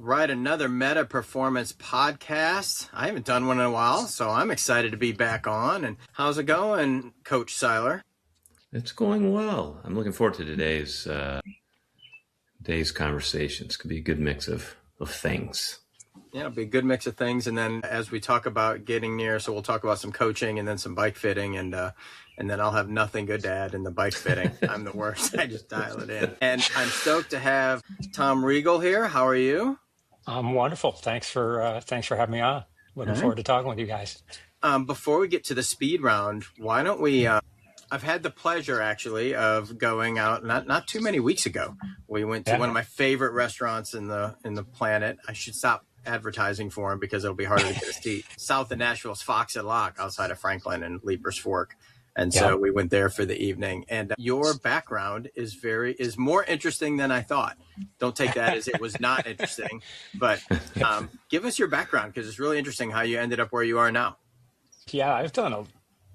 Right, another Meta Performance podcast. I haven't done one in a while, so I'm excited to be back on. And how's it going, Coach Seiler? It's going well. I'm looking forward to today's conversation. It's going to be a good mix of things. Yeah, it'll be a good mix of things. And then as we talk about getting near, so we'll talk about some coaching and then some bike fitting, and then I'll have nothing good to add in the bike fitting. I'm the worst. I just dial it in. And I'm stoked to have Tom Regal here. How are you? I'm wonderful. Thanks for having me on. Looking forward to talking with you guys. Before we get to the speed round, why don't we? I've had the pleasure actually of going out not too many weeks ago. We went to one of my favorite restaurants in the planet. I should stop advertising for them because it'll be harder to get a seat. South of Nashville's Fox and Lock outside of Franklin and Leapers Fork. And so we went there for the evening. And your background is more interesting than I thought. Don't take that as it was not interesting, but give us your background because it's really interesting how you ended up where you are now. Yeah, I've done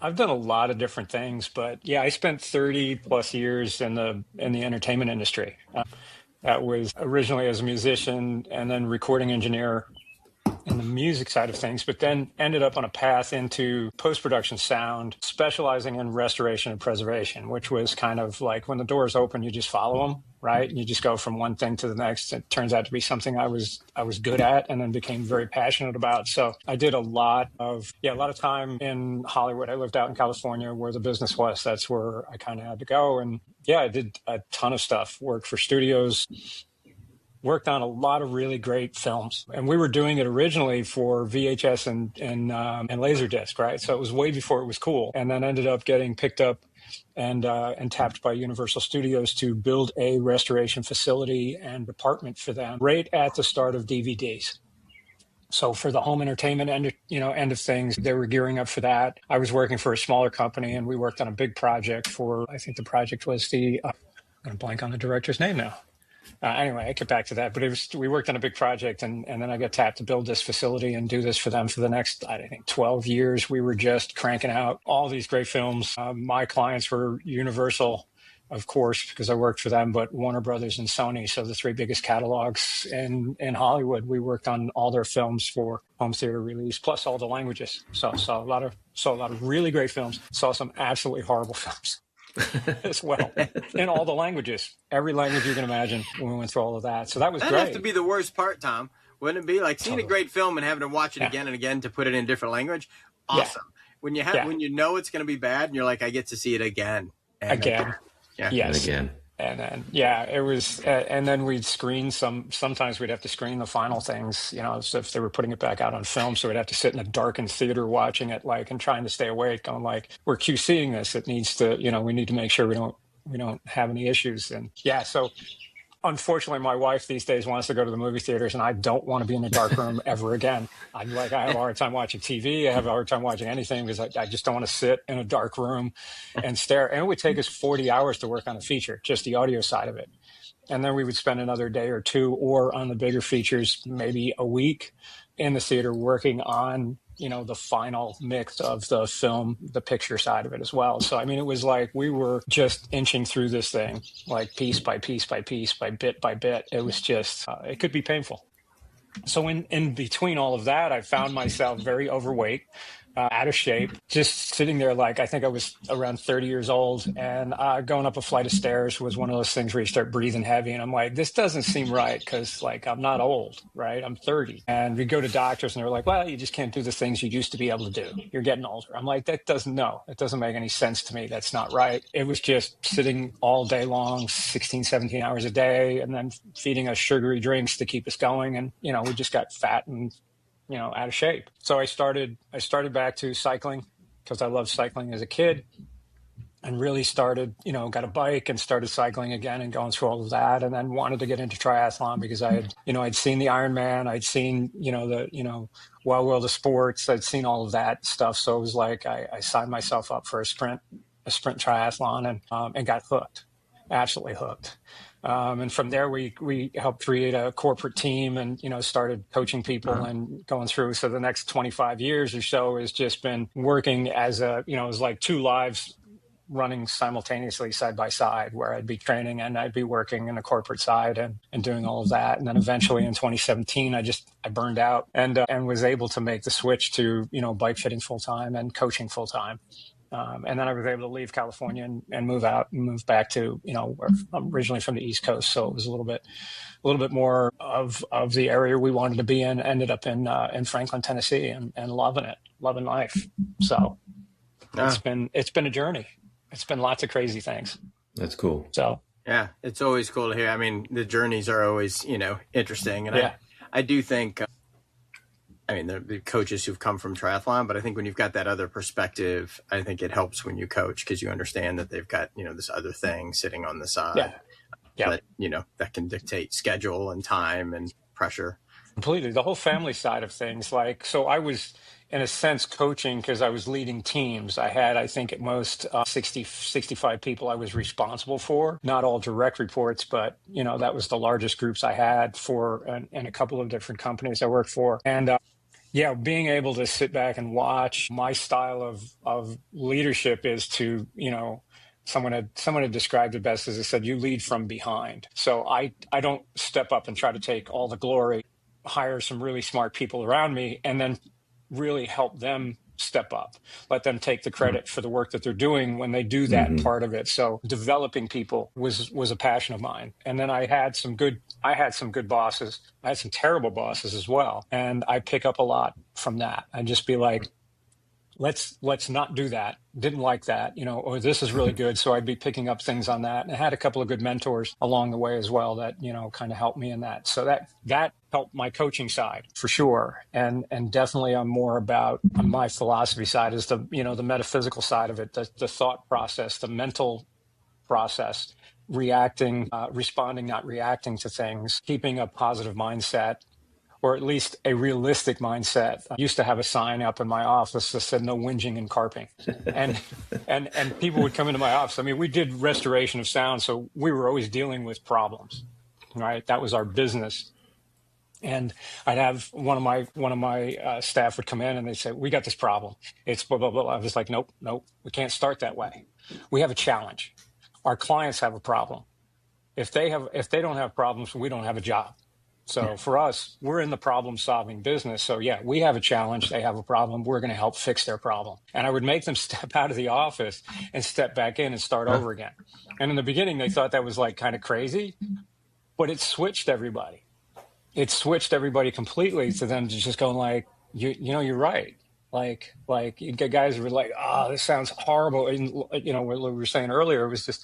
a lot of different things, but yeah, I spent 30 plus years in the entertainment industry. That was originally as a musician and then recording engineer in the music side of things, but then ended up on a path into post-production sound, specializing in restoration and preservation, which was kind of like when the doors open, you just follow them, right? And you just go from one thing to the next. It turns out to be something I was good at and then became very passionate about. So I did a lot of time in Hollywood. I lived out in California where the business was. That's where I kind of had to go. And yeah, I did a ton of stuff, worked for studios, worked on a lot of really great films. And we were doing it originally for VHS and Laserdisc, right? So it was way before it was cool. And then ended up getting picked up and tapped by Universal Studios to build a restoration facility and department for them right at the start of DVDs. So for the home entertainment end of things, they were gearing up for that. I was working for a smaller company and we worked on a big project I think the project was I'm going to blank on the director's name now. Anyway, I get back to that, but we worked on a big project and then I got tapped to build this facility and do this for them for the next, I think, 12 years. We were just cranking out all these great films. My clients were Universal, of course, because I worked for them, but Warner Brothers and Sony. So the three biggest catalogs in Hollywood, we worked on all their films for home theater release, plus all the languages. So saw a lot of really great films, saw some absolutely horrible films. As well, in all the languages, every language you can imagine. When we went through all of that, so that was great. That'd have to be the worst part, Tom. Wouldn't it be like seeing a great film and having to watch it again and again to put it in a different language? Awesome. Yeah. When you know it's going to be bad, and you're like, I get to see it again and again. Yeah. Yes. And again. And then, it was, and then we'd screen sometimes we'd have to screen the final things, so if they were putting it back out on film, so we'd have to sit in a darkened theater watching it, and trying to stay awake, going like, we're QCing this. It needs to, we need to make sure we don't have any issues. And so unfortunately, my wife these days wants to go to the movie theaters, and I don't want to be in a dark room ever again. I have a hard time watching TV. I have a hard time watching anything because I just don't want to sit in a dark room and stare. And it would take us 40 hours to work on a feature, just the audio side of it. And then we would spend another day or two, or on the bigger features, maybe a week in the theater working on the final mix of the film, the picture side of it as well. So, I mean, it was like we were just inching through this thing, like piece by piece by piece, by bit by bit. It was just, it could be painful. So in between all of that, I found myself very overweight, out of shape, just sitting there like, I think I was around 30 years old, and going up a flight of stairs was one of those things where you start breathing heavy, and I'm like, this doesn't seem right because I'm not old, right? I'm 30. And we go to doctors and they're like, well, you just can't do the things you used to be able to do. You're getting older. I'm like, it doesn't make any sense to me. That's not right. It was just sitting all day long, 16, 17 hours a day, and then feeding us sugary drinks to keep us going. And, we just got fat and out of shape. So I started back to cycling because I loved cycling as a kid, and really started, got a bike and started cycling again and going through all of that, and then wanted to get into triathlon because I had, I'd seen the Ironman, I'd seen, the Wild World of Sports, I'd seen all of that stuff. So it was like, I signed myself up for a sprint triathlon and got hooked, absolutely hooked. And from there, we helped create a corporate team and, started coaching people and going through. So the next 25 years or so has just been working as it was like two lives running simultaneously side by side, where I'd be training and I'd be working in the corporate side and doing all of that. And then eventually in 2017, I burned out and was able to make the switch to, bike fitting full time and coaching full time. And then I was able to leave California and move out and move back to, where I'm originally from the East Coast. So it was a little bit more of the area we wanted to be in. Ended up in Franklin, Tennessee, and loving life. So it's been a journey. It's been lots of crazy things. That's cool. So yeah, it's always cool to hear. I mean, the journeys are always, interesting. And I do think, the coaches who've come from triathlon, but I think when you've got that other perspective, I think it helps when you coach because you understand that they've got, this other thing sitting on the side that, that can dictate schedule and time and pressure. Completely. The whole family side of things. So I was, in a sense, coaching because I was leading teams. I had, I think, at most 65 people I was responsible for. Not all direct reports, but, that was the largest groups I had in a couple of different companies I worked for. And being able to sit back and watch. My style of leadership is to, someone had described it best as I said, you lead from behind. So I don't step up and try to take all the glory, hire some really smart people around me, and then really help them step up, let them take the credit for the work that they're doing when they do that part of it. So developing people was a passion of mine. And then I had some good bosses. I had some terrible bosses as well. And I pick up a lot from that. I'd just be like, let's not do that. Didn't like that, or this is really good. So I'd be picking up things on that. And I had a couple of good mentors along the way as well that, kind of helped me in that. So that helped my coaching side for sure. And definitely I'm more about on my philosophy side is the metaphysical side of it, the thought process, the mental process, reacting, responding, not reacting to things, keeping a positive mindset, or at least a realistic mindset. I used to have a sign up in my office that said no whinging and carping. And people would come into my office. I mean, we did restoration of sound, so we were always dealing with problems, right? That was our business. And I'd have one of my staff would come in and they'd say, we got this problem. It's blah, blah, blah. I was like, nope, we can't start that way. We have a challenge. Our clients have a problem. If they don't have problems, we don't have a job. So for us, we're in the problem solving business. So we have a challenge. They have a problem. We're going to help fix their problem. And I would make them step out of the office and step back in and start over again. And in the beginning, they thought that was like kind of crazy, but it switched everybody. It switched everybody completely to them just going like, you're right. Like you get guys who were like, this sounds horrible. And, what we were saying earlier, it was just,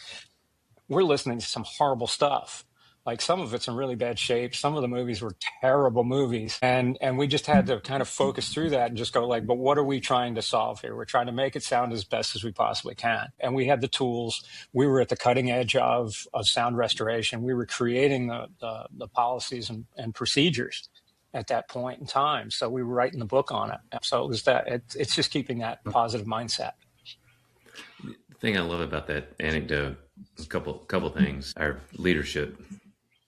we're listening to some horrible stuff. Like some of it's in really bad shape. Some of the movies were terrible movies. And we just had to kind of focus through that and just go like, but what are we trying to solve here? We're trying to make it sound as best as we possibly can. And we had the tools. We were at the cutting edge of sound restoration. We were creating the policies and procedures at that point in time. So we were writing the book on it. So it was it's just keeping that positive mindset. The thing I love about that anecdote, a couple things. Our leadership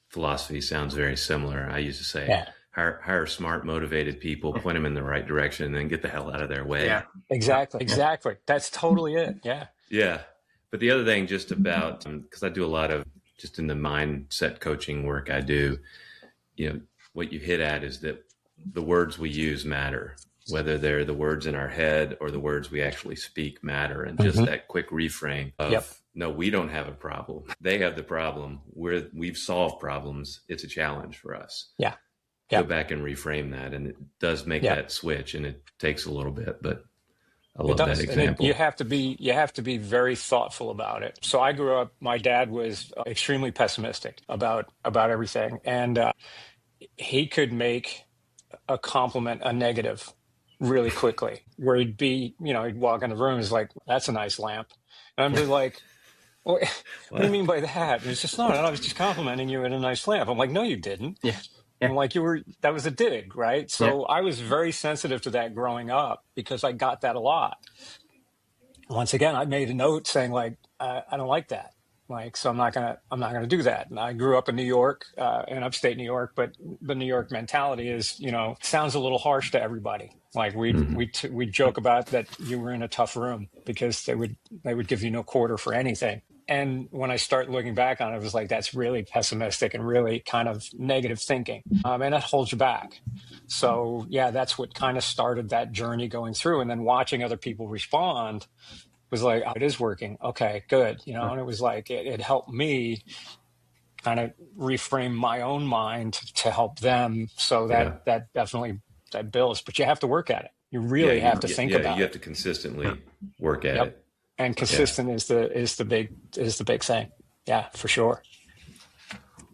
philosophy sounds very similar. I used to say, hire smart, motivated people, point them in the right direction, and then get the hell out of their way. Yeah, exactly. That's totally it. Yeah. Yeah. But the other thing just about, because I do a lot of just in the mindset coaching work I do, what you hit at is that the words we use matter, whether they're the words in our head or the words we actually speak matter. And just that quick reframe of, no, we don't have a problem. They have the problem. We've solved problems. It's a challenge for us. Yeah. Go back and reframe that. And it does make that switch, and it takes a little bit, but I love that example. You have to be very thoughtful about it. So I grew up, my dad was extremely pessimistic about everything. And he could make a compliment a negative really quickly, where he'd walk in the room, he's like, that's a nice lamp. And I'd be like, well, what do you mean by that? And it's just, no, I was just complimenting you in a nice lamp. I'm like, no, you didn't. Yeah. And like that was a dig, right? So I was very sensitive to that growing up because I got that a lot. Once again, I made a note saying like, I don't like that. Like, so I'm not gonna do that. And I grew up in New York, in upstate New York, but the New York mentality is, sounds a little harsh to everybody. Like we joke about that you were in a tough room because they would give you no quarter for anything. And when I start looking back on it, it was like, that's really pessimistic and really kind of negative thinking. And that holds you back. So yeah, that's what kind of started that journey going through. And then watching other people respond was like, oh, it is working. Okay, good. And it was like, it helped me kind of reframe my own mind to help them. So that definitely, that builds, but you have to work at it. You really have to think about it. You have to consistently work at it. And consistent is the big thing. Yeah, for sure.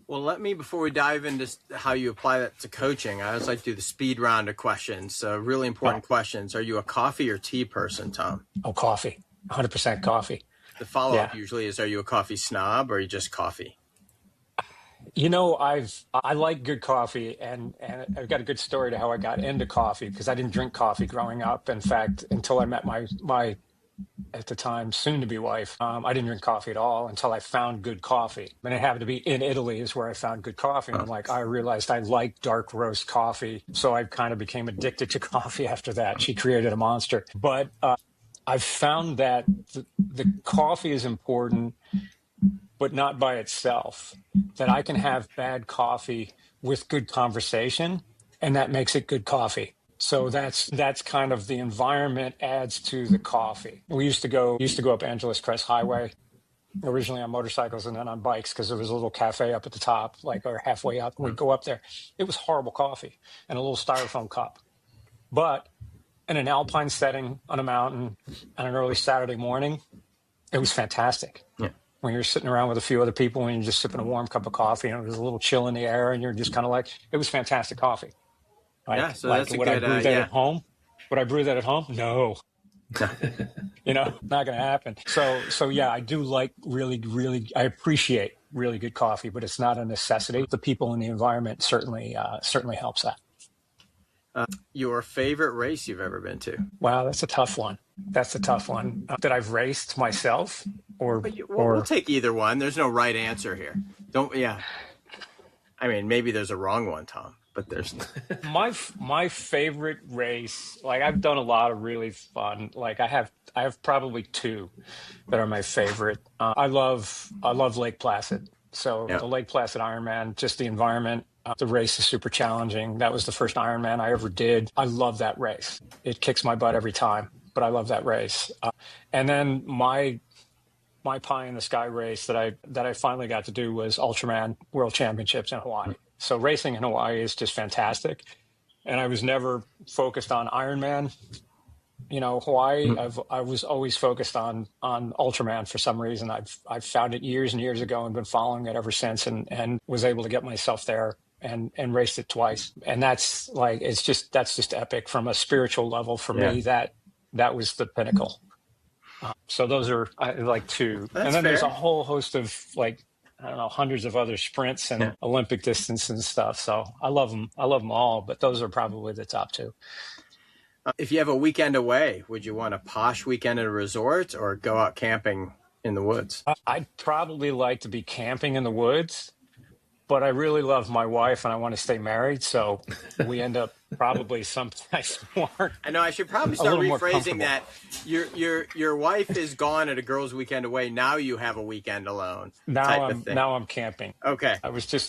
Well, before we dive into how you apply that to coaching, I always like to do the speed round of questions. So really important questions. Are you a coffee or tea person, Tom? Oh, coffee. 100% coffee. The follow-up usually is, are you a coffee snob or are you just coffee? I like good coffee, and I've got a good story to how I got into coffee, because I didn't drink coffee growing up. In fact, until I met my at the time soon-to-be wife, I didn't drink coffee at all until I found good coffee. And it happened to be in Italy is where I found good coffee. And I realized I like dark roast coffee. So I kind of became addicted to coffee after that. She created a monster. But I've found that the coffee is important, but not by itself. That I can have bad coffee with good conversation, and that makes it good coffee. So that's kind of the environment adds to the coffee. We used to go up Angeles Crest Highway, originally on motorcycles and then on bikes, because there was a little cafe up at the top, or halfway up. We'd go up there. It was horrible coffee and a little styrofoam cup. But in an alpine setting on a mountain on an early Saturday morning, it was fantastic. Yeah. When you're sitting around with a few other people and you're just sipping a warm cup of coffee and there's a little chill in the air and you're just kind of like, it was fantastic coffee. Yeah, so that's a would good, I brew that at home? Would I brew that at home? No. Not going to happen. So yeah, I do like really, I appreciate really good coffee, but it's not a necessity. The people in the environment certainly helps that. Your favorite race you've ever been to? Wow, that's a tough one. That I've raced myself, or we'll take either one. There's no right answer here. I mean, maybe there's a wrong one, Tom, but there's my favorite race. Like, I've done a lot of really fun. Like, I have probably two that are my favorite. I love Lake Placid. So the Lake Placid Ironman, just the environment. The race is super challenging. That was the first Ironman I ever did. I love that race. It kicks my butt every time, but I love that race. And then my pie in the sky race that I finally got to do was Ultraman World Championships in Hawaii. So racing in Hawaii is just fantastic. And I was never focused on Ironman. Hawaii, I was always focused on Ultraman for some reason. I've found it years and years ago and been following it ever since, and was able to get myself there and raced it twice. And that's just epic from a spiritual level for me. That was the pinnacle. So those are like two. That's and then fair. There's a whole host of hundreds of other sprints and Olympic distance and stuff. So I love them all, but those are probably the top two. If you have a weekend away, would you want a posh weekend at a resort or go out camping in the woods? I'd probably like to be camping in the woods, but I really love my wife and I want to stay married. So we end up probably someplace more. I know I should probably start rephrasing that. Your wife is gone at a girls' weekend away. Now you have a weekend alone. Now I'm camping. Okay. I was this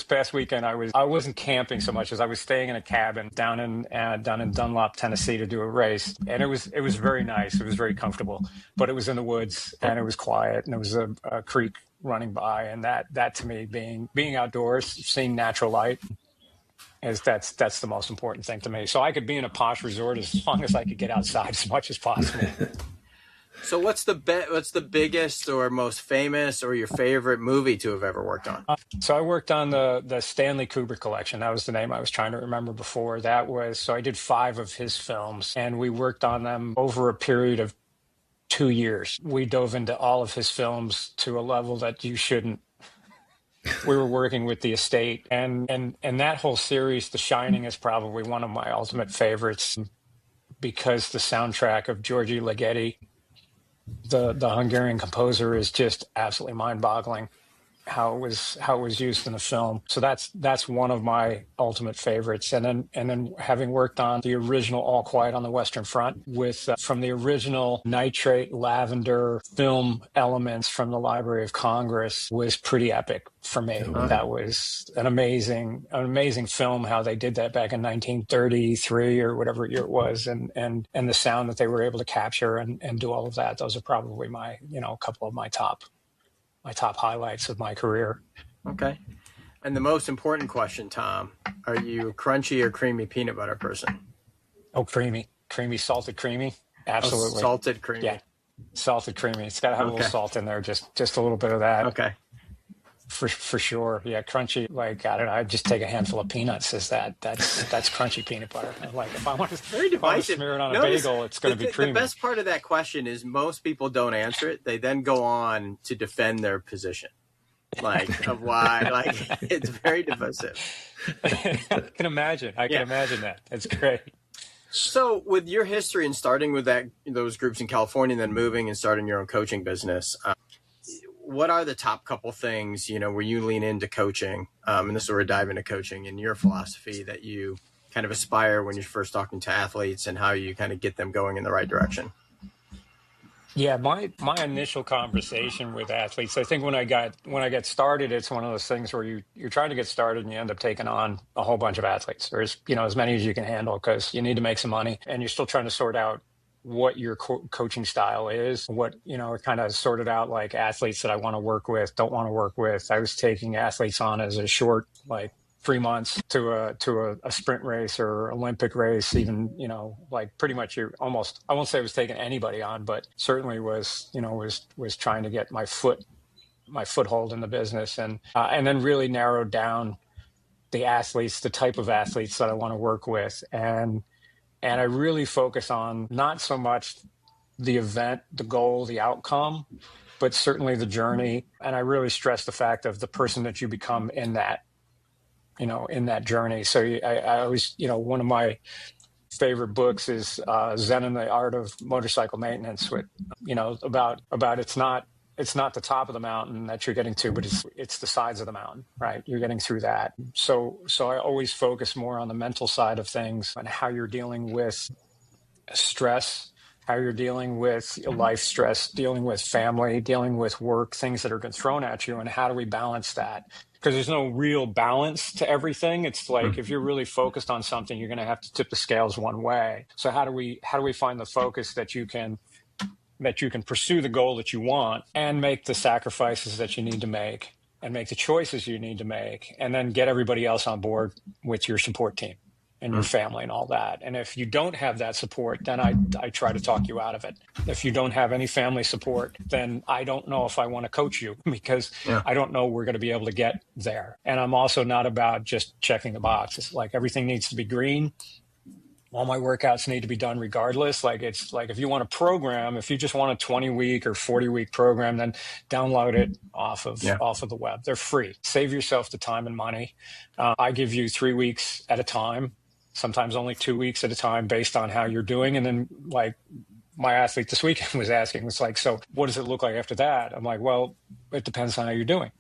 past weekend I wasn't camping so much as I was staying in a cabin down in Dunlop, Tennessee to do a race, and it was very nice. It was very comfortable, but it was in the woods and it was quiet and there was a creek running by, and that to me, being outdoors, seeing natural light, that's the most important thing to me. So I could be in a posh resort as long as I could get outside as much as possible. So what's the biggest or most famous or your favorite movie to have ever worked on? So I worked on the Stanley Kubrick collection. That was the name I was trying to remember before. So I did 5 of his films, and we worked on them over a period of 2 years. We dove into all of his films to a level that you shouldn't. We were working with the estate, and that whole series, The Shining, is probably one of my ultimate favorites because the soundtrack of Giorgi Ligeti the Hungarian composer is just absolutely mind-boggling how it was used in the film. So that's one of my ultimate favorites. And then having worked on the original All Quiet on the Western Front with from the original nitrate lavender film elements from the Library of Congress was pretty epic for me. Oh, wow. That was an amazing film, how they did that back in 1933 or whatever year it was, and the sound that they were able to capture and do all of that. Those are probably my, a couple of my top highlights of my career. Okay. And the most important question, Tom, are you a crunchy or creamy peanut butter person? Oh, creamy, salted creamy. Absolutely. Oh, salted creamy. Yeah. Salted creamy. It's got to have a little salt in there. Just a little bit of that. Okay. For sure. Yeah. Crunchy. Like, I don't know. I just take a handful of peanuts as that's crunchy peanut butter. Like if I want to smear it on a bagel, it's going to be creamy. The best part of that question is most people don't answer it. They then go on to defend their position. Like of why, like it's very divisive. I can imagine that. It's great. So with your history and starting with those groups in California and then moving and starting your own coaching business, what are the top couple things, where you lean into coaching, and this is where we dive into coaching and your philosophy that you kind of aspire when you're first talking to athletes and how you kind of get them going in the right direction? Yeah, my initial conversation with athletes, I think when I get started, it's one of those things where you're trying to get started and you end up taking on a whole bunch of athletes, or as many as you can handle, because you need to make some money and you're still trying to sort out what your coaching style is, what, kind of sorted out like athletes that I want to work with, don't want to work with. I was taking athletes on as a short, like 3 months to a sprint race or Olympic race, even, like pretty much I won't say I was taking anybody on, but certainly was trying to get my foothold in the business, and then really narrowed down the type of athletes that I want to work with. And I really focus on not so much the event, the goal, the outcome, but certainly the journey. And I really stress the fact of the person that you become in that journey. So I always, one of my favorite books is Zen and the Art of Motorcycle Maintenance, with, about it's not the top of the mountain that you're getting to, but it's the sides of the mountain, right? You're getting through that. So I always focus more on the mental side of things and how you're dealing with stress, how you're dealing with life stress, dealing with family, dealing with work, things that are getting thrown at you, and how do we balance that? Because there's no real balance to everything. It's like if you're really focused on something, you're going to have to tip the scales one way. So how do we find the focus that you can pursue the goal that you want and make the sacrifices that you need to make and make the choices you need to make, and then get everybody else on board with your support team and your family and all that. And if you don't have that support, then I try to talk you out of it. If you don't have any family support, then I don't know if I want to coach you, because I don't know we're going to be able to get there. And I'm also not about just checking the box. It's like everything needs to be green. All my workouts need to be done regardless. Like, it's like if you want a program, if you just want a 20-week or 40-week program, then download it off of the web. They're free. Save yourself the time and money. I give you 3 weeks at a time, sometimes only 2 weeks at a time, based on how you're doing. And then, like, my athlete this weekend was asking, it's like, so what does it look like after that? I'm like, well, it depends on how you're doing.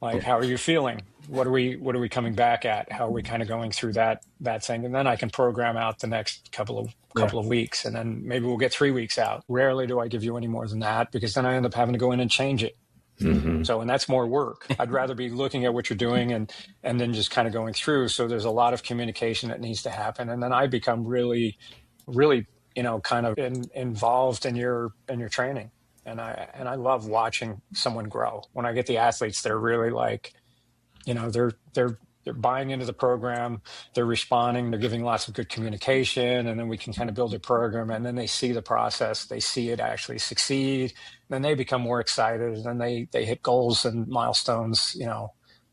Like, how are you feeling? What are we coming back at? How are we kind of going through that thing? And then I can program out the next couple of weeks, and then maybe we'll get 3 weeks out. Rarely do I give you any more than that, because then I end up having to go in and change it. Mm-hmm. So, and that's more work. I'd rather be looking at what you're doing and then just kind of going through. So there's a lot of communication that needs to happen. And then I become really, really, kind of involved in your training. And I love watching someone grow. When I get the athletes, they're really like, they're buying into the program, they're responding, they're giving lots of good communication, and then we can kind of build a program, and then they see the process, they see it actually succeed, then they become more excited, and then they hit goals and milestones,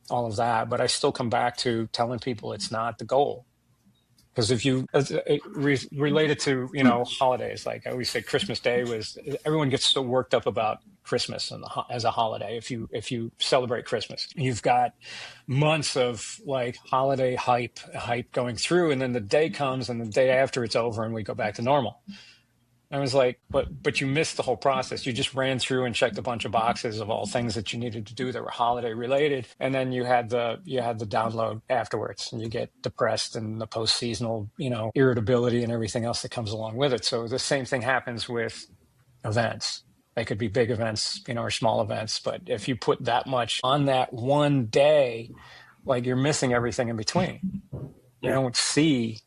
all of that. But I still come back to telling people it's not the goal. Because if you relate it to, holidays, like I always say, Christmas Day everyone gets so worked up about Christmas as a holiday. If you celebrate Christmas, you've got months of like holiday hype going through, and then the day comes, and the day after it's over, and we go back to normal. I was like, but you missed the whole process. You just ran through and checked a bunch of boxes of all things that you needed to do that were holiday related, and then you had the download afterwards, and you get depressed and the post seasonal, irritability and everything else that comes along with it. So the same thing happens with events. They could be big events, or small events, but if you put that much on that one day, like you're missing everything in between. You don't see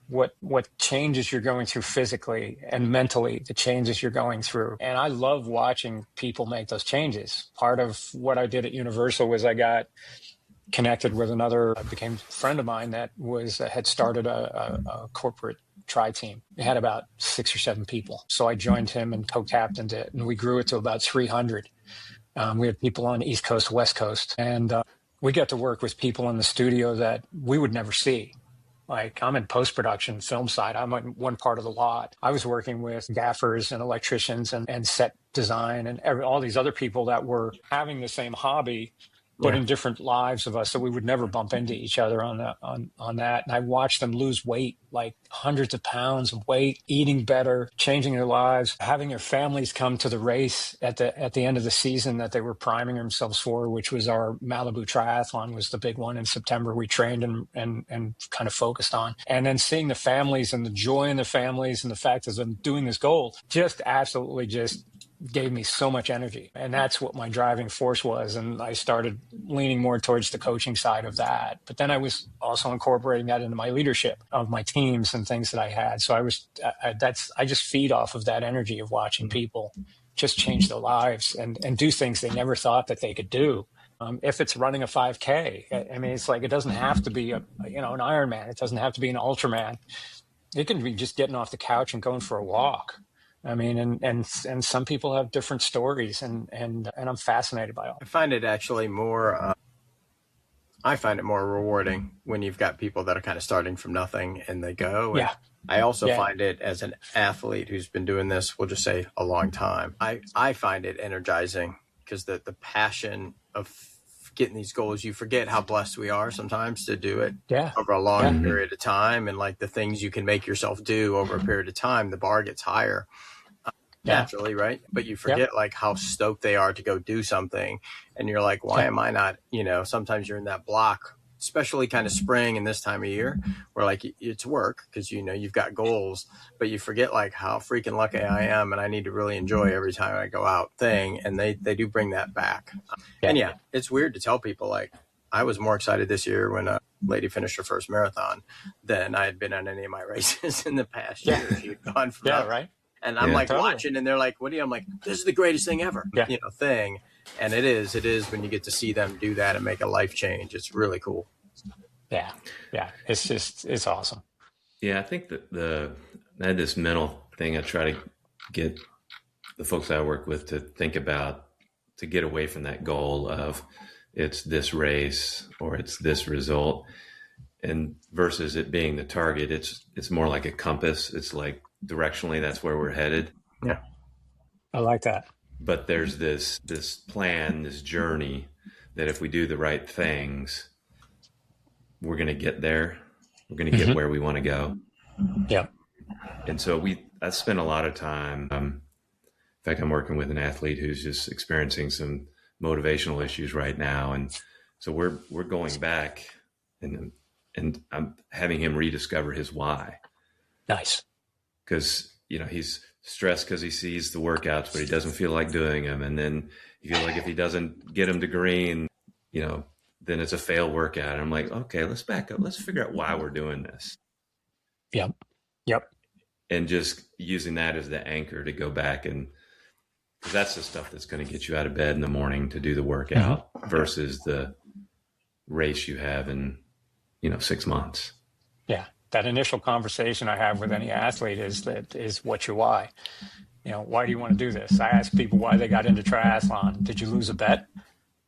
what changes you're going through physically and mentally, the changes you're going through. And I love watching people make those changes. Part of what I did at Universal was I got connected with became a friend of mine that had started a corporate tri-team. It had about 6 or 7 people. So I joined him and co-captained it, and we grew it to about 300. We had people on the East Coast, West Coast, and we got to work with people in the studio that we would never see. Like, I'm in post-production film side. I'm on one part of the lot. I was working with gaffers and electricians and set design and all these other people that were having the same hobby, but in different lives of us. So we would never bump into each other on that. And I watched them lose weight, like hundreds of pounds of weight, eating better, changing their lives, having their families come to the race at the end of the season that they were priming themselves for, which was our Malibu Triathlon was the big one in September. We trained and kind of focused on. And then seeing the families and the joy in the families and the fact that I'm doing this goal just absolutely just gave me so much energy. And that's what my driving force was. And I started leaning more towards the coaching side of that. But then I was also incorporating that into my leadership of my teams and things that I had. So I just feed off of that energy of watching people just change their lives and do things they never thought that they could do. If it's running a 5K, I mean, it's like, it doesn't have to be an Ironman. It doesn't have to be an Ultraman. It can be just getting off the couch and going for a walk. I mean, and some people have different stories, and I'm fascinated by all. I find it actually more. I find it more rewarding when you've got people that are kind of starting from nothing and they go. And I also find it as an athlete who's been doing this, we'll just say a long time. I find it energizing because the passion of getting these goals, you forget how blessed we are sometimes to do it over a long period of time, and like the things you can make yourself do over a period of time, the bar gets higher naturally, right? But you forget like how stoked they are to go do something, and you're like, why am I not? Sometimes you're in that block, especially kind of spring and this time of year, where like it's work because you've got goals, but you forget like how freaking lucky I am, and I need to really enjoy every time I go out thing, and they do bring that back. And it's weird to tell people, like, I was more excited this year when a lady finished her first marathon than I had been on any of my races in the past year. She'd gone from right. And I'm like watching, and they're like, what do you? I'm like, this is the greatest thing ever, thing. And it is when you get to see them do that and make a life change. It's really cool. Yeah. It's awesome. Yeah. I think that I had this mental thing I try to get the folks I work with to think about, to get away from that goal of it's this race or it's this result, and versus it being the target. It's more like a compass. It's like directionally, that's where we're headed. Yeah. I like that. But there's this plan, this journey that if we do the right things, we're going to get there. We're going to get where we want to go. Yeah. And so I spent a lot of time. In fact, I'm working with an athlete who's just experiencing some motivational issues right now. And so we're going back and I'm having him rediscover his why. Nice. Because, he's stressed because he sees the workouts, but he doesn't feel like doing them. And then you feel like if he doesn't get them to green, then it's a fail workout. And I'm like, okay, let's back up. Let's figure out why we're doing this. Yep. And just using that as the anchor to go back, and because that's the stuff that's going to get you out of bed in the morning to do the workout versus the race you have in, 6 months. Yeah. That initial conversation I have with any athlete is what's your why? Why do you want to do this? I ask people why they got into triathlon. Did you lose a bet?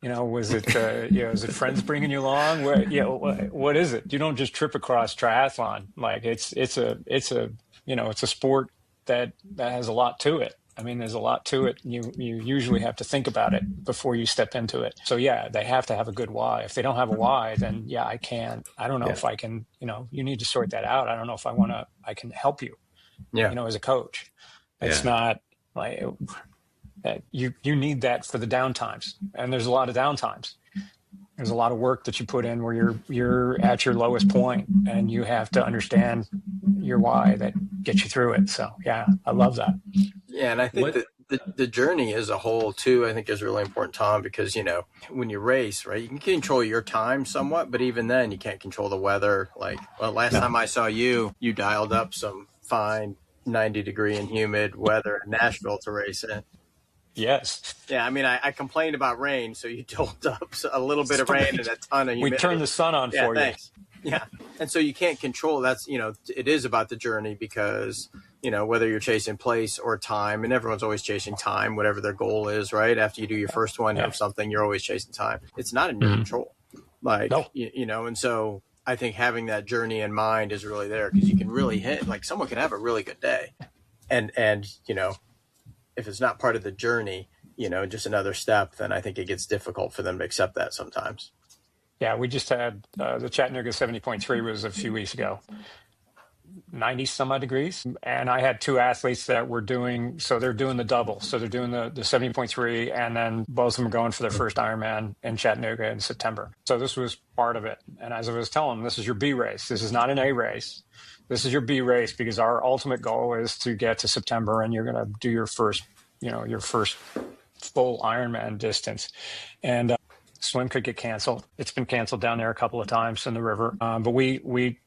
Was it, is it friends bringing you along? What is it? You don't just trip across triathlon. Like it's a sport that has a lot to it. I mean, there's a lot to it. You usually have to think about it before you step into it. So they have to have a good why. If they don't have a why, then I can't. I don't know if I can. You need to sort that out. I don't know if I can help you. As a coach, It's not like you need that for the downtimes, and there's a lot of downtimes. There's a lot of work that you put in where you're at your lowest point, and you have to understand your why that gets you through it. So yeah, I love that. Yeah, and I think that the journey as a whole too, I think is really important, Tom, because when you race, right, you can control your time somewhat, but even then you can't control the weather. Like, well, last time I saw you dialed up some fine 90-degree and humid weather in Nashville to race in. Yes. Yeah, I mean, I complained about rain, so you doled up a little bit of rain and a ton of humidity. We turned the sun on for thanks. you. Yeah, and so you can't control. That's it is about the journey because whether you're chasing place or time, and everyone's always chasing time, whatever their goal is, right? After you do your first one of something, you're always chasing time. It's not in your control, and so I think having that journey in mind is really there because you can really hit. Like someone can have a really good day, and if it's not part of the journey, just another step, then I think it gets difficult for them to accept that sometimes. Yeah, we just had the Chattanooga 70.3 was a few weeks ago, 90 some odd degrees. And I had two athletes that were they're doing the double. So they're doing the 70.3, and then both of them are going for their first Ironman in Chattanooga in September. So this was part of it. And as I was telling them, this is your B race. This is not an A race. This is your B race because our ultimate goal is to get to September and you're going to do your first full Ironman distance. And swim could get canceled. It's been canceled down there a couple of times in the river. But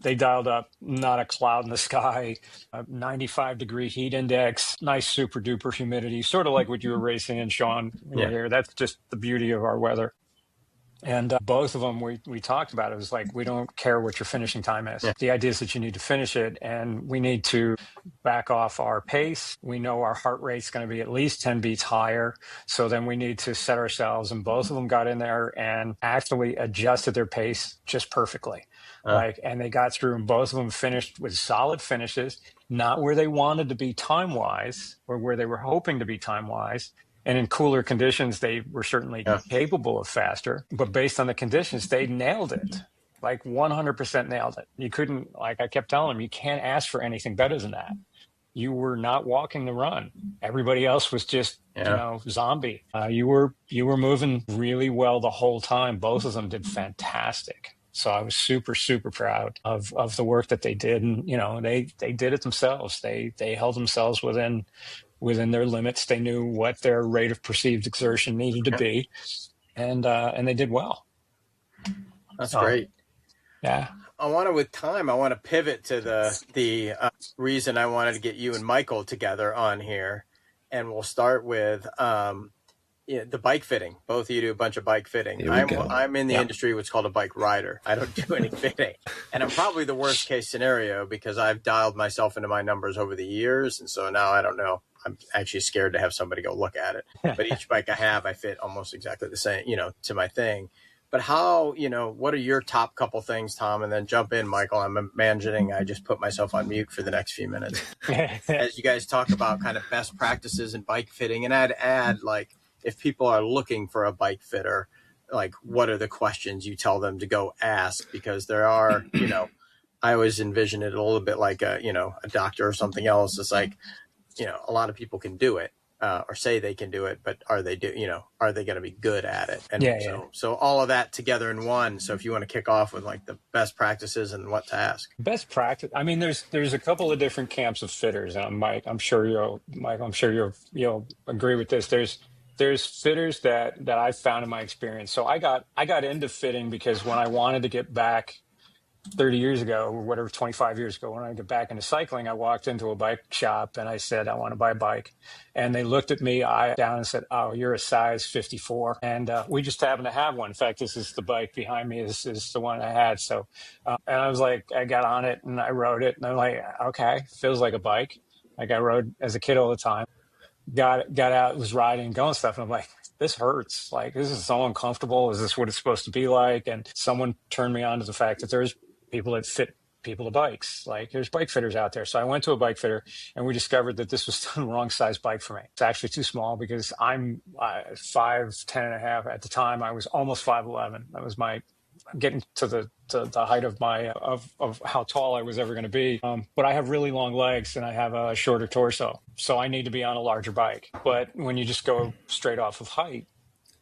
they dialed up, not a cloud in the sky, 95-degree heat index, nice super duper humidity, sort of like what you were racing in, Sean, when you were here. That's just the beauty of our weather. And both of them, we talked about it. It was like, we don't care what your finishing time is. Yeah. The idea is that you need to finish it, and we need to back off our pace. We know our heart rate's going to be at least 10 beats higher. So then we need to set ourselves, and both of them got in there and actually adjusted their pace just perfectly. And they got through, and both of them finished with solid finishes, not where they wanted to be time-wise or where they were hoping to be time-wise. And in cooler conditions, they were certainly capable of faster. But based on the conditions, they nailed it, like 100% nailed it. You couldn't, like I kept telling them, you can't ask for anything better than that. You were not walking the run. Everybody else was just, zombie. You were moving really well the whole time. Both of them did fantastic. So I was super, super proud of the work that they did. And, they did it themselves. They held themselves within their limits. They knew what their rate of perceived exertion needed to be, and they did well. That's great. Yeah. I want to pivot to the reason I wanted to get you and Michael together on here, and we'll start with the bike fitting. Both of you do a bunch of bike fitting. I'm in the industry what's called a bike rider. I don't do any fitting, and I'm probably the worst case scenario because I've dialed myself into my numbers over the years, and so now I don't know. I'm actually scared to have somebody go look at it. But each bike I have, I fit almost exactly the same, to my thing. But how, what are your top couple things, Tom? And then jump in, Michael. I'm imagining I just put myself on mute for the next few minutes. As you guys talk about kind of best practices in bike fitting. And I'd add, like, if people are looking for a bike fitter, like, what are the questions you tell them to go ask? Because there are, I always envision it a little bit like a doctor or something else. It's like, a lot of people can do it or say they can do it, but are they going to be good at it? And so all of that together in one. So if you want to kick off with like the best practices and what to ask. Best practice. I mean, there's a couple of different camps of fitters. Mike, I'm sure you'll agree with this. There's fitters that I've found in my experience. So I got into fitting because when I wanted to get back 30 years ago, or whatever, 25 years ago, when I got back into cycling, I walked into a bike shop and I said, I want to buy a bike. And they looked at me down and said, oh, you're a size 54. And we just happened to have one. In fact, this is the bike behind me is the one I had. So, and I was like, I got on it and I rode it. And I'm like, okay, feels like a bike. Like I rode as a kid all the time. Got out, was riding, going stuff. And I'm like, this hurts. Like, this is so uncomfortable. Is this what it's supposed to be like? And someone turned me on to the fact that there's people that fit people to bikes. Like there's bike fitters out there. So I went to a bike fitter and we discovered that this was the wrong size bike for me. It's actually too small because I'm 5'10" and a half. At the time I was almost 5'11". That was my getting to the height of my of how tall I was ever going to be. But I have really long legs and I have a shorter torso, so I need to be on a larger bike. But when you just go straight off of height,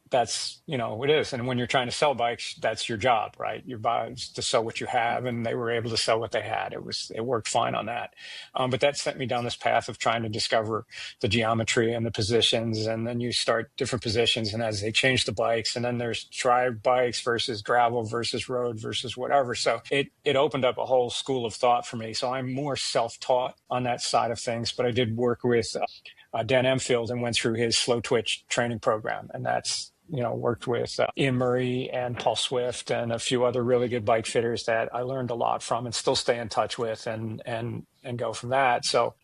that's, it is. And when you're trying to sell bikes, that's your job, right? Your job is to sell what you have, and they were able to sell what they had. It worked fine on that. But that sent me down this path of trying to discover the geometry and the positions. And then you start different positions, and as they change the bikes, and then there's tri bikes versus gravel versus road versus whatever. So it opened up a whole school of thought for me. So I'm more self-taught on that side of things, but I did work with Dan Emfield and went through his slow twitch training program. And that's, worked with Ian Murray and Paul Swift and a few other really good bike fitters that I learned a lot from and still stay in touch with and go from that. So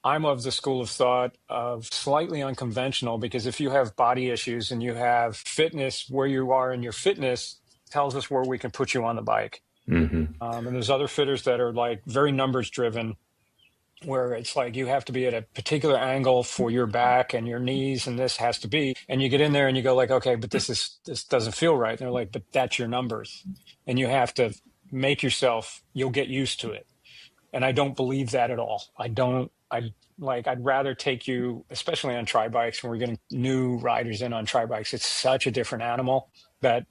I'm of the school of thought of slightly unconventional, because if you have body issues and you have fitness, where you are in your fitness tells us where we can put you on the bike. And there's other fitters that are like very numbers driven, where it's like you have to be at a particular angle for your back and your knees, and this has to be, and you get in there and you go like, okay, but this doesn't feel right. And they're like, but that's your numbers, and you have to make yourself, you'll get used to it. And I don't believe that at all. I'd rather take you, especially on tri bikes, when we're getting new riders in on tri bikes, it's such a different animal that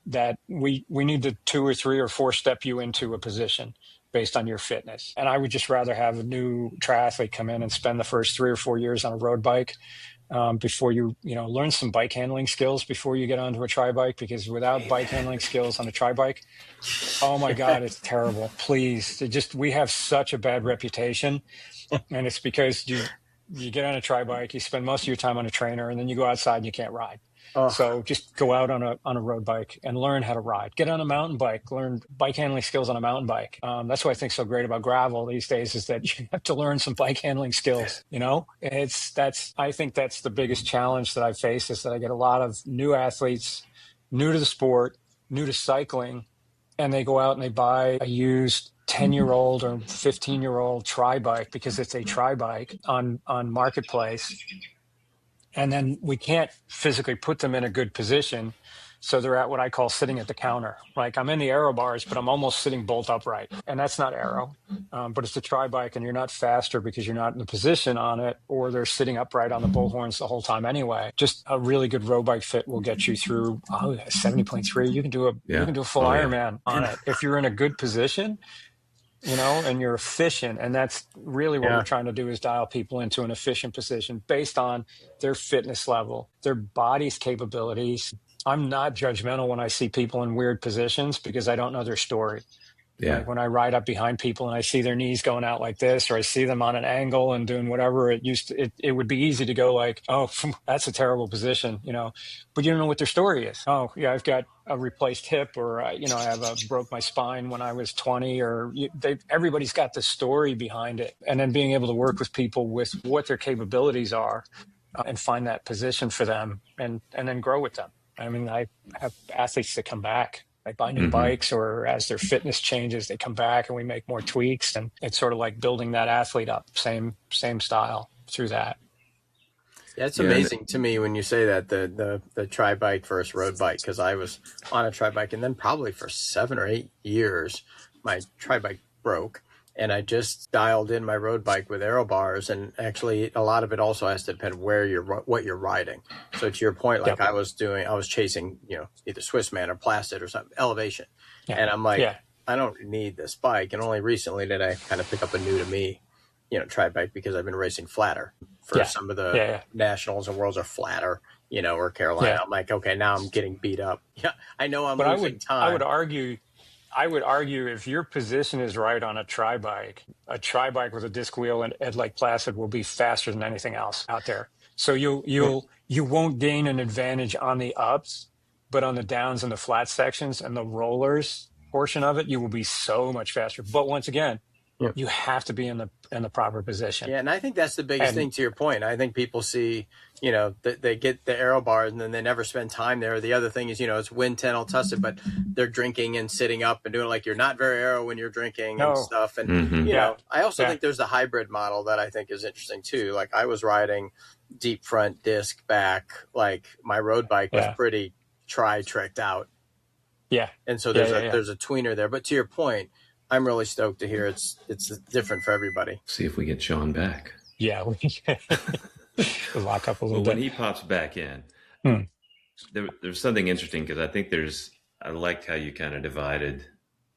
we need to 2 or 3 or 4 step you into a position based on your fitness. And I would just rather have a new triathlete come in and spend the first 3 or 4 years on a road bike before you learn some bike handling skills before you get onto a tri bike, because without bike handling skills on a tri bike, oh my God, it's terrible. Please, we have such a bad reputation, and it's because you get on a tri bike, you spend most of your time on a trainer, and then you go outside and you can't ride. So just go out on a road bike and learn how to ride. Get on a mountain bike, learn bike handling skills on a mountain bike. That's what I think is so great about gravel these days, is that you have to learn some bike handling skills. I think that's the biggest challenge that I face, is that I get a lot of new athletes, new to the sport, new to cycling, and they go out and they buy a used 10-year-old or 15-year-old tri bike because it's a tri bike on Marketplace. And then we can't physically put them in a good position. So they're at what I call sitting at the counter. Like, I'm in the aero bars, but I'm almost sitting bolt upright. And that's not aero, but it's a tri bike, and you're not faster because you're not in the position on it, or they're sitting upright on the bull horns the whole time anyway. Just a really good road bike fit will get you through 70.3. You can do a full Ironman on it if you're in a good position. And you're efficient. And that's really what we're trying to do, is dial people into an efficient position based on their fitness level, their body's capabilities. I'm not judgmental when I see people in weird positions, because I don't know their story. Yeah. Like when I ride up behind people and I see their knees going out like this, or I see them on an angle and doing whatever, it would be easy to go like, oh, that's a terrible position, but you don't know what their story is. Oh yeah, I've got a replaced hip, or I broke my spine when I was 20, or everybody's got the story behind it. And then being able to work with people with what their capabilities are, and find that position for them, and then grow with them. I mean, I have athletes that come back. They buy new bikes, or as their fitness changes, they come back and we make more tweaks. And it's sort of like building that athlete up, same style through that. Yeah, it's amazing to me when you say that, the tri bike versus road bike, because I was on a tri bike, and then probably for 7 or 8 years, my tri bike broke. And I just dialed in my road bike with aero bars, and actually a lot of it also has to depend what you're riding. So to your point, like I was chasing, either Swiss Man or Placid or something, elevation. Yeah. And I'm like, I don't need this bike. And only recently did I kind of pick up a new to me, tri bike, because I've been racing flatter for some of the nationals and worlds are flatter, or Carolina. Yeah. I'm like, okay, now I'm getting beat up. Yeah, I know I'm losing time. I would argue if your position is right on a tri bike with a disc wheel and like Placid will be faster than anything else out there. So you won't gain an advantage on the ups, but on the downs and the flat sections and the rollers portion of it, you will be so much faster. But once again, you have to be in the proper position. Yeah, and I think that's the biggest thing, to your point. I think people see, they get the aero bars and then they never spend time there. The other thing is, it's wind tunnel tussed, but they're drinking and sitting up and doing like you're not very aero when you're drinking and stuff. And, I also think there's the hybrid model that I think is interesting too. Like I was riding deep front disc back, like my road bike was pretty tricked out. Yeah. And so Yeah. there's a tweener there. But to your point, I'm really stoked to hear it's different for everybody. See if we get Sean back. Yeah. We'll lock up a little Well, when bit. he pops back in, Hmm. there's something interesting because I think I liked how you kind of divided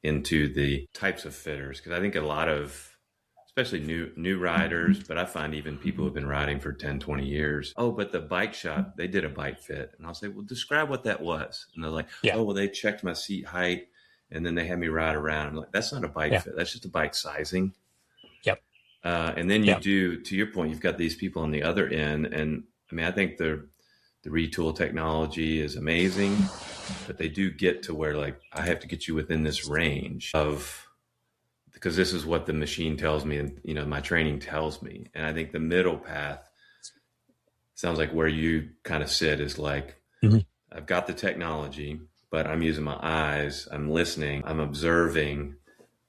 into the types of fitters, because I think a lot of, especially new riders, but I find even people who've been riding for 10, 20 years. Oh, but the bike shop, they did a bike fit. And I'll say, well, describe what that was. And they're like, Yeah. oh, well, they checked my seat height and then they had me ride around. I'm like, that's not a bike fit. That's just a bike sizing. Yep. And then you do, to your point, you've got these people on the other end. And I mean, I think the retool technology is amazing, but they do get to where, like, I have to get you within this range of, because this is what the machine tells me and, you know, my training tells me. And I think the middle path sounds like where you kind of sit is like, I've got the technology, but I'm using my eyes, I'm listening, I'm observing.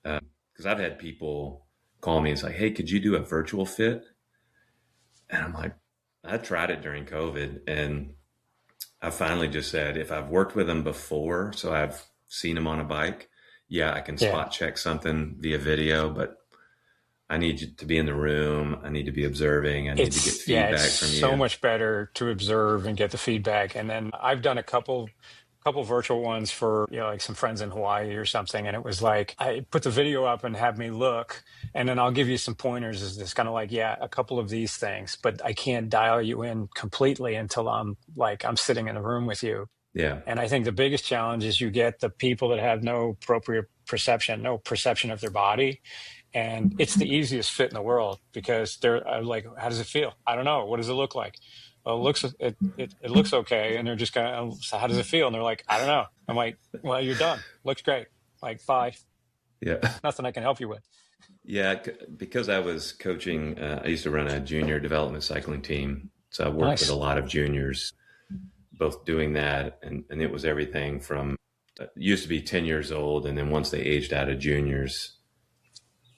Because I've had people call me and say, hey, could you do a virtual fit? And I'm like, I tried it during COVID, and I finally just said, if I've worked with them before, so I've seen them on a bike, yeah, I can spot check something via video, but I need you to be in the room. I need to be observing. I need to get feedback from you. So much better to observe and get the feedback. And then I've done a couple virtual ones for, you know, like some friends in Hawaii or something. And it was like, I put the video up and have me look, and then I'll give you some pointers. It's kind of like, yeah, a couple of these things, but I can't dial you in completely until I'm sitting in a room with you. Yeah. And I think the biggest challenge is you get the people that have no appropriate perception, no perception of their body. And it's the easiest fit in the world because they're like, how does it feel? I don't know. What does it look like? Well, it looks okay. And they're just kind of, so how does it feel? And they're like, I don't know. I'm like, well, you're done. Looks great. Like, bye. Yeah. Nothing I can help you with. Yeah. Because I was coaching, I used to run a junior development cycling team. So I worked with a lot of juniors, both doing that. And it was everything from, used to be 10 years old. And then once they aged out of juniors,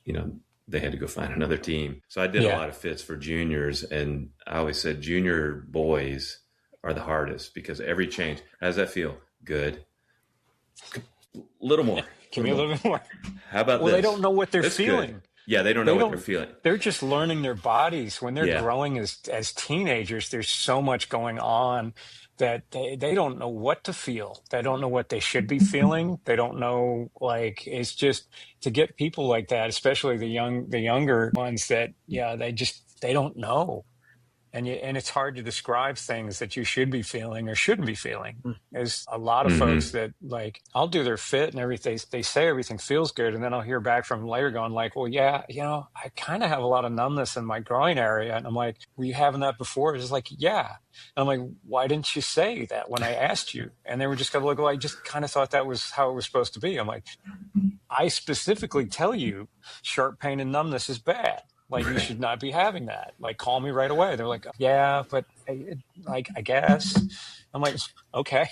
you know, they had to go find another team. So I did a lot of fits for juniors. And I always said junior boys are the hardest because every change, how does that feel? Good. A little more. Give me a little bit more. How about this? Well, they don't know what they're feeling. Good. Yeah, they don't know what they're feeling. They're just learning their bodies. When they're growing as teenagers, there's so much going on that they don't know what to feel. They don't know what they should be feeling. They don't know, like, it's just to get people like that, especially the younger ones that, they don't know. And it's hard to describe things that you should be feeling or shouldn't be feeling. There's a lot of folks that, like, I'll do their fit and everything. They say everything feels good. And then I'll hear back from them later going like, well, yeah, you know, I kind of have a lot of numbness in my groin area. And I'm like, were you having that before? It's like, yeah. And I'm like, why didn't you say that when I asked you? And they were just going to look, well, I just kind of thought that was how it was supposed to be. I'm like, I specifically tell you sharp pain and numbness is bad. Like, you should not be having that. Like, call me right away. They're like, yeah, but like, I guess. I'm like, okay.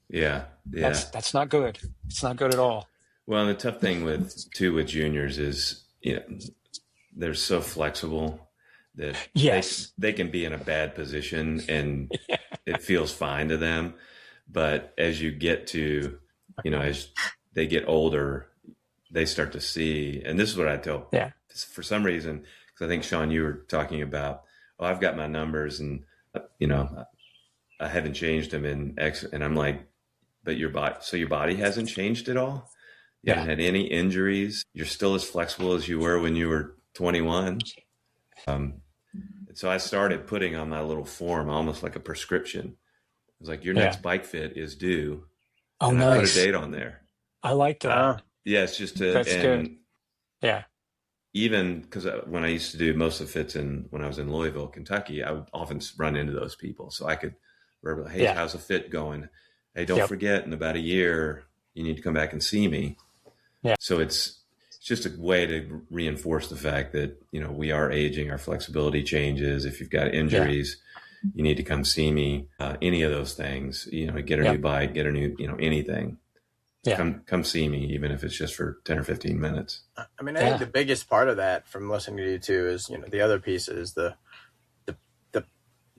Yeah. That's not good. It's not good at all. Well, the tough thing with juniors is, you know, they're so flexible that they can be in a bad position and it feels fine to them. But as you get to, you know, as they get older, they start to see, and this is what I tell. Yeah. For some reason, because I think, Sean, you were talking about, oh, I've got my numbers and, you know, I haven't changed them in X. And I'm like, but your body hasn't changed at all? You haven't had any injuries? You're still as flexible as you were when you were 21? So I started putting on my little form, almost like a prescription. It was like, your next bike fit is due. Oh, and nice. I put a date on there. I like that. Yeah, it's just that's good. Yeah. Even because when I used to do most of the fits when I was in Louisville, Kentucky, I would often run into those people. So I could remember, hey, how's the fit going? Hey, don't forget, in about a year, you need to come back and see me. Yeah. So it's just a way to reinforce the fact that, you know, we are aging, our flexibility changes. If you've got injuries, you need to come see me. Any of those things, you know, get a new bike, get a new, you know, anything. Yeah. Come see me, even if it's just for 10 or 15 minutes. I mean, I think the biggest part of that from listening to you too is, you know, the other piece is the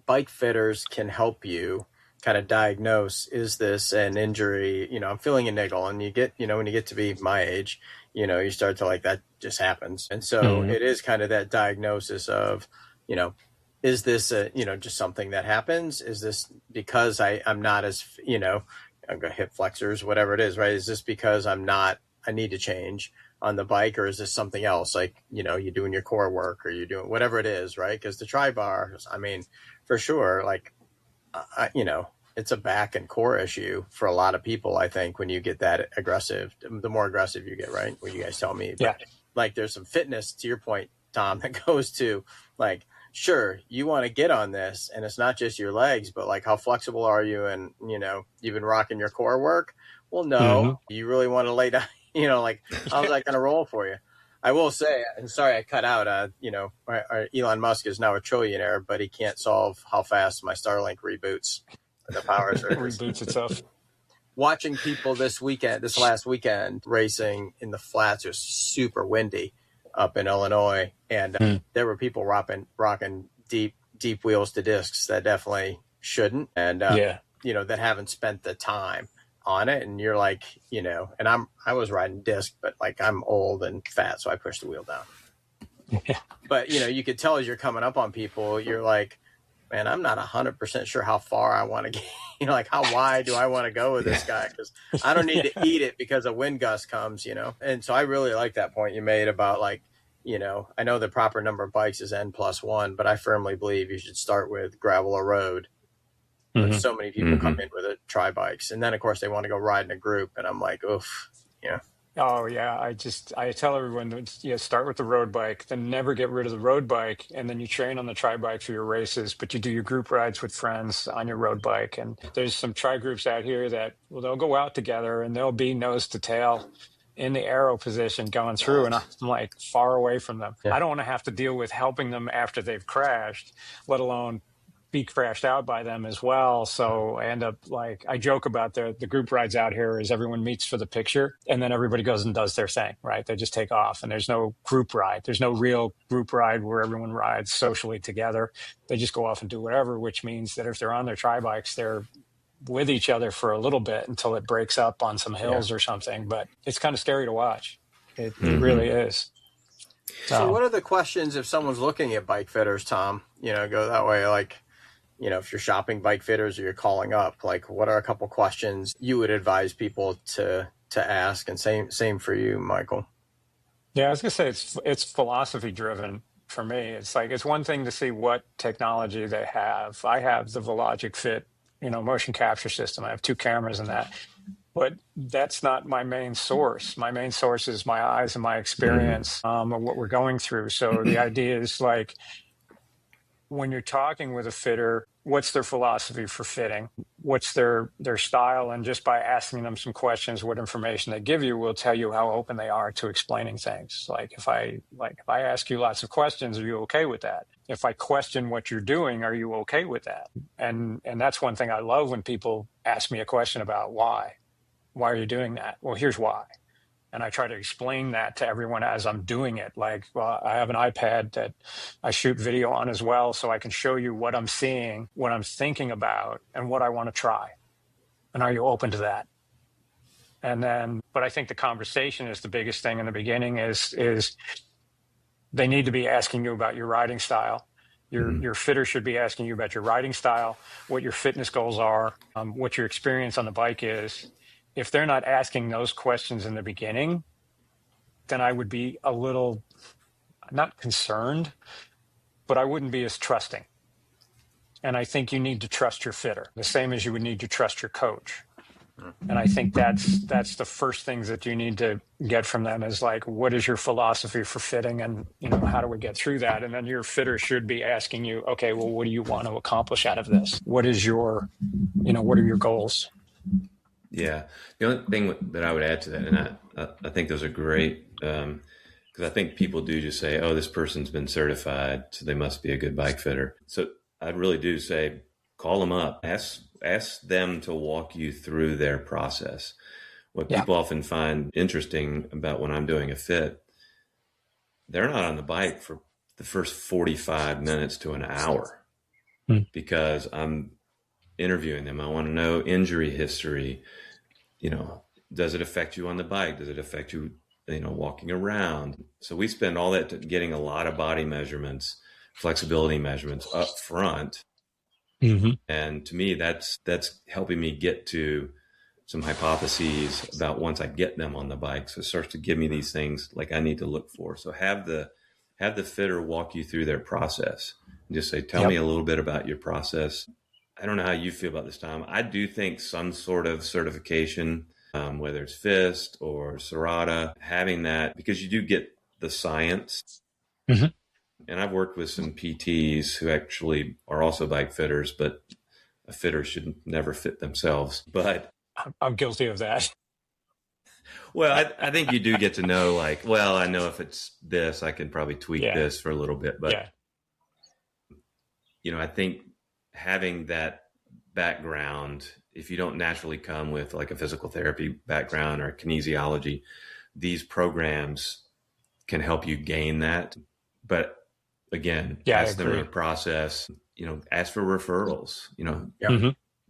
bike fitters can help you kind of diagnose, is this an injury? I'm feeling a niggle, and you get, when you get to be my age, you start to like, that just happens. And so it is kind of that diagnosis of, is this just something that happens? Is this because I'm not as, I've got hip flexors, whatever it is, right? Is this because I need to change on the bike, or is this something else? Like, you're doing your core work, or you're doing whatever it is, right? Because the tri bar, I mean, for sure, like, it's a back and core issue for a lot of people. I think when you get that aggressive, the more aggressive you get, right? What you guys tell me, but like, there's some fitness, to your point, Tom, that goes to like, sure, you want to get on this, and it's not just your legs, but like, how flexible are you? And, you've been rocking your core work. Well, no, you really want to lay down, like, how's that going to roll for you? I will say, and sorry, I cut out, Elon Musk is now a trillionaire, but he can't solve how fast my Starlink reboots the power surges. Reboots itself. Watching people this last weekend, racing in the flats, it was super windy up in Illinois, and there were people rocking deep wheels to discs that definitely shouldn't, and that haven't spent the time on it. And you're like, and I was riding disc, but like, I'm old and fat, so I pushed the wheel down. But you could tell as you're coming up on people, you're like, man, I'm not 100% sure how far I want to get, like, how wide do I want to go with this guy? Because I don't need to eat it because a wind gust comes, And so I really like that point you made about like, I know the proper number of bikes is N+1, but I firmly believe you should start with gravel or road. But so many people come in with a tri bikes, and then of course they want to go ride in a group, and I'm like, oof, Oh yeah, I tell everyone to start with the road bike, then never get rid of the road bike, and then you train on the tri bike for your races, but you do your group rides with friends on your road bike. And there's some tri groups out here that they'll go out together and they'll be nose to tail in the arrow position going through, and I'm like far away from them. I don't want to have to deal with helping them after they've crashed, let alone be crashed out by them as well. So I end up like, I joke about the group rides out here is everyone meets for the picture and then everybody goes and does their thing, right? They just take off, and there's no group ride. There's no real group ride where everyone rides socially together. They just go off and do whatever, which means that if they're on their tri bikes, they're with each other for a little bit until it breaks up on some hills or something. But it's kind of scary to watch. It really is. So what are the questions if someone's looking at bike fitters, Tom, go that way, like, if you're shopping bike fitters or you're calling up, like, what are a couple questions you would advise people to ask? And same for you, Michael. Yeah, I was gonna say it's philosophy driven for me. It's like, it's one thing to see what technology they have. I have the Velogic Fit, motion capture system. I have 2 cameras in that, but that's not my main source. My main source is my eyes and my experience of what we're going through. So the idea is like, when you're talking with a fitter, what's their philosophy for fitting? What's their style? And just by asking them some questions, what information they give you will tell you how open they are to explaining things. Like if I ask you lots of questions, are you okay with that? If I question what you're doing, are you okay with that? And that's one thing I love when people ask me a question about why. Why are you doing that? Well, here's why. And I try to explain that to everyone as I'm doing it. Like, well, I have an iPad that I shoot video on as well, so I can show you what I'm seeing, what I'm thinking about, and what I want to try. And are you open to that? And then, but I think the conversation is the biggest thing in the beginning is they need to be asking you about your riding style. Your fitter should be asking you about your riding style, what your fitness goals are, what your experience on the bike is. If they're not asking those questions in the beginning, then I would be a little, not concerned, but I wouldn't be as trusting. And I think you need to trust your fitter, the same as you would need to trust your coach. And I think that's the first things that you need to get from them is like, what is your philosophy for fitting? And, how do we get through that? And then your fitter should be asking you, okay, well, what do you want to accomplish out of this? What is your, what are your goals? Yeah. The only thing that I would add to that, and I think those are great, because I think people do just say, oh, this person's been certified, so they must be a good bike fitter. So I really do say, call them up, ask them to walk you through their process. What people often find interesting about when I'm doing a fit, they're not on the bike for the first 45 minutes to an hour because I'm interviewing them. I want to know injury history. Does it affect you on the bike? Does it affect you, walking around? So we spend all that getting a lot of body measurements, flexibility measurements up front. Mm-hmm. And to me, that's helping me get to some hypotheses about once I get them on the bike. So it starts to give me these things like I need to look for. So have the fitter walk you through their process and just say, tell me a little bit about your process. I don't know how you feel about this, Tom. I do think some sort of certification, whether it's FIST or Serata, having that, because you do get the science. Mm-hmm. And I've worked with some PTs who actually are also bike fitters, but a fitter should never fit themselves. But I'm guilty of that. Well, I think you do get to know, like, well, I know if it's this, I can probably tweak this for a little bit. But, I think having that background, if you don't naturally come with like a physical therapy background or kinesiology, these programs can help you gain that. But again, ask them in a process, ask for referrals,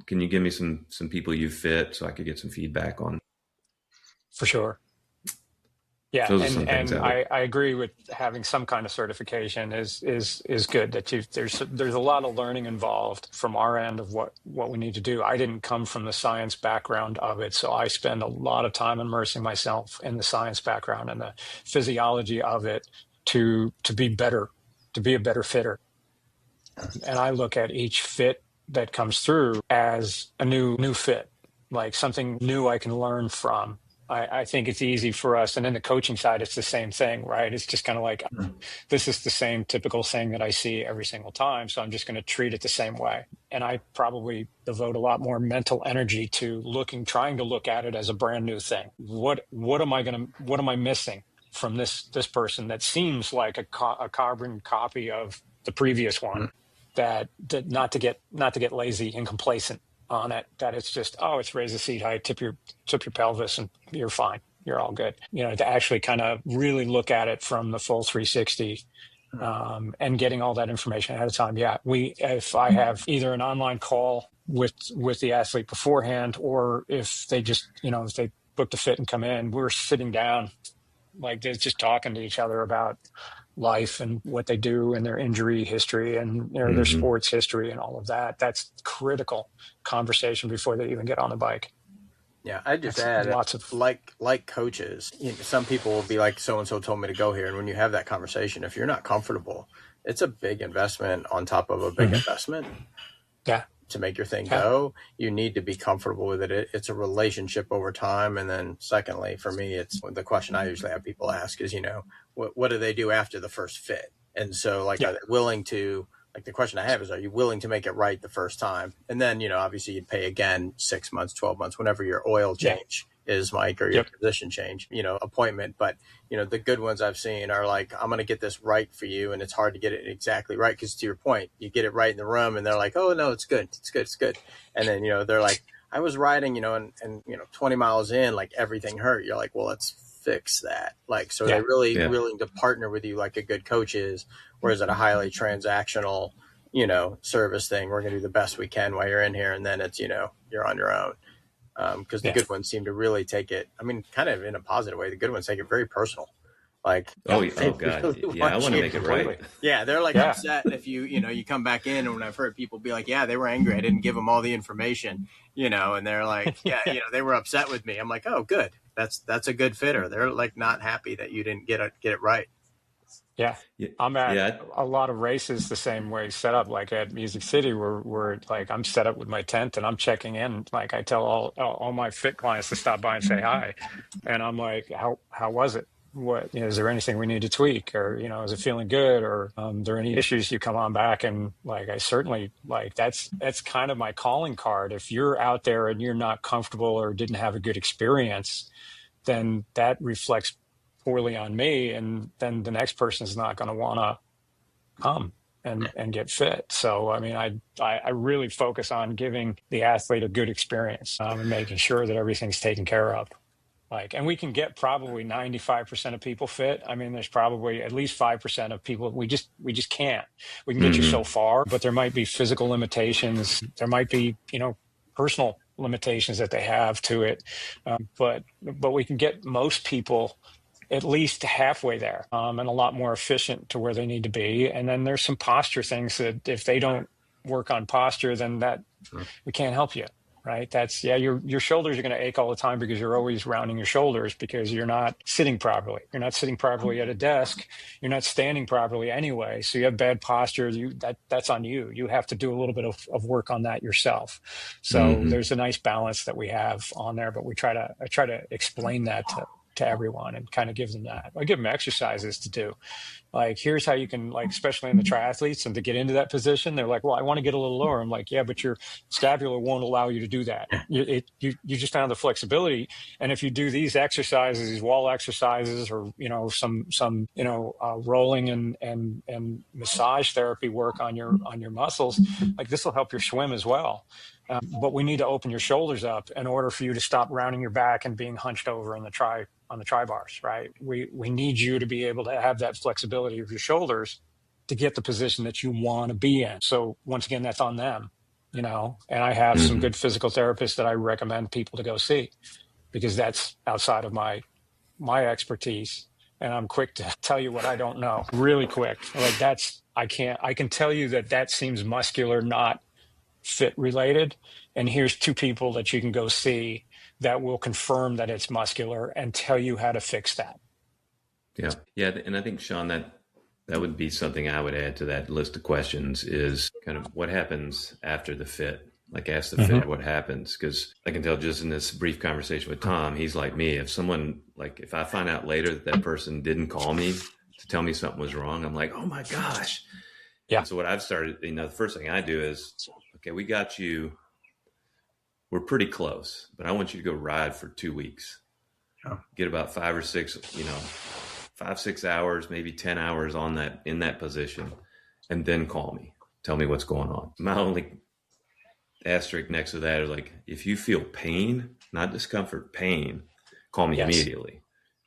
Can you give me some people you fit so I could get some feedback on? For sure. Yeah, and I agree with having some kind of certification is good. That there's a lot of learning involved from our end of what we need to do. I didn't come from the science background of it, so I spend a lot of time immersing myself in the science background and the physiology of it to be better, to be a better fitter. And I look at each fit that comes through as a new fit, like something new I can learn from. I think it's easy for us. And in the coaching side, it's the same thing, right? It's just kind of like, this is the same typical thing that I see every single time. So I'm just going to treat it the same way. And I probably devote a lot more mental energy to trying to look at it as a brand new thing. What am I missing from this person that seems like a carbon copy of the previous one? That not to get lazy and complacent on it, that it's just, it's raise the seat height, tip your pelvis, and you're fine. You're all good. To actually kind of really look at it from the full 360 and getting all that information ahead of time. Yeah, if I have either an online call with the athlete beforehand, or if they just, if they book the fit and come in, we're sitting down, like they're just talking to each other about life and what they do and their injury history and their sports history and all of that. That's critical conversation before they even get on the bike. Yeah, I just add lots of like coaches. Some people will be like, so-and-so told me to go here. And when you have that conversation, if you're not comfortable, it's a big investment on top of a big investment. Yeah. To make your thing go, you need to be comfortable with it. It's a relationship over time. And then secondly, for me, it's the question I usually have people ask is, what do they do after the first fit? And so are they willing to, the question I have is, are you willing to make it right the first time? And then, obviously you'd pay again 6 months, 12 months, whenever your oil change is, Mike, or your position change, appointment. But, the good ones I've seen are like, I'm going to get this right for you. And it's hard to get it exactly right. Because to your point, you get it right in the room and they're like, oh, no, it's good. It's good. It's good. And then, they're like, I was riding, and 20 miles in, like everything hurt. You're like, well, let's fix that. So they're really willing to partner with you like a good coach is. Whereas at a highly transactional, service thing, we're going to do the best we can while you're in here. And then it's, you're on your own. Because the good ones seem to really take it, kind of in a positive way. The good ones take it very personal. God. Really I want to make it right. Yeah, they're like upset if you come back in. And when I've heard people be like, yeah, they were angry, I didn't give them all the information, and they're like, they were upset with me. I'm like, oh, good. That's a good fitter. They're like not happy that you didn't get it right. Yeah. I'm at a lot of races the same way set up, like at Music City, where like I'm set up with my tent and I'm checking in. Like I tell all my fit clients to stop by and say hi. And I'm like, how was it? What, is there anything we need to tweak, or, is it feeling good, or are there any issues? You come on back. And like, I certainly that's kind of my calling card. If you're out there and you're not comfortable or didn't have a good experience, then that reflects poorly on me, and then the next person is not going to want to come and get fit. So I really focus on giving the athlete a good experience and making sure that everything's taken care of. Like, and we can get probably 95% of people fit. I mean, there's probably at least 5% of people we just can't. We can get you so far, but there might be physical limitations. There might be, personal limitations that they have to it. But we can get most people at least halfway there, and a lot more efficient to where they need to be. And then there's some posture things that if they don't work on posture, then that we can't help you. Right. That's your shoulders are going to ache all the time because you're always rounding your shoulders because you're not sitting properly. You're not sitting properly at a desk. You're not standing properly anyway. So you have bad posture. That's on you. You have to do a little bit of work on that yourself. So there's a nice balance that we have on there, but I try to explain that to everyone and kind of give them that. I give them exercises to do. Like, here's how you can, like, especially in the triathletes, and to get into that position, they're like, well, I want to get a little lower. I'm like, yeah, but your scapula won't allow you to do that. You just found the flexibility. And if you do these exercises, these wall exercises, or, some rolling and massage therapy work on your muscles, like, this will help your swim as well. But we need to open your shoulders up in order for you to stop rounding your back and being hunched over on the tri bars, right? We need you to be able to have that flexibility of your shoulders to get the position that you want to be in. So once again, that's on them, and I have some good physical therapists that I recommend people to go see, because that's outside of my expertise. And I'm quick to tell you what I don't know, really quick. Like, I can tell you that seems muscular, not fit related. And here's two people that you can go see that will confirm that it's muscular and tell you how to fix that. Yeah. Yeah. And I think, Sean, that would be something I would add to that list of questions, is kind of what happens after the fit. Like, ask the fit what happens. Because I can tell just in this brief conversation with Tom, he's like me. If I find out later that person didn't call me to tell me something was wrong, I'm like, oh my gosh. Yeah. And so what I've started, the first thing I do is, okay, we got you. We're pretty close, but I want you to go ride for 2 weeks. Oh. Get about 5 or 6, 5-6 hours, maybe 10 hours in that position, and then call me. Tell me what's going on. My only asterisk next to that is, like, if you feel pain, not discomfort, pain, call me immediately.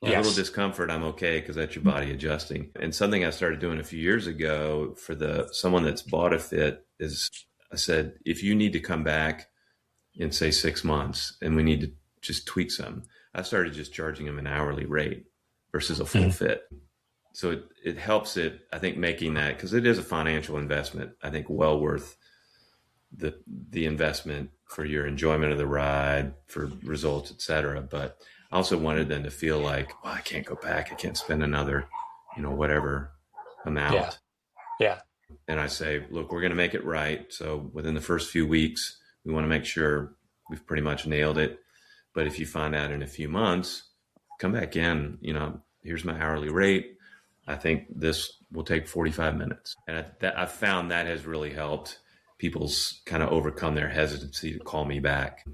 A little discomfort, I'm okay, because that's your body adjusting. And something I started doing a few years ago for someone that's bought a fit is, I said, if you need to come back in, say, 6 months and we need to just tweak some, I started just charging them an hourly rate versus a full fit. So it helps I think, making that, because it is a financial investment, I think, well worth the investment for your enjoyment of the ride, for results, et cetera. But I also wanted them to feel like, well, I can't go back. I can't spend another, whatever amount. Yeah. And I say, look, we're going to make it right. So within the first few weeks, we want to make sure we've pretty much nailed it. But if you find out in a few months, come back in, here's my hourly rate. I think this will take 45 minutes. And I found that has really helped people's kind of overcome their hesitancy to call me back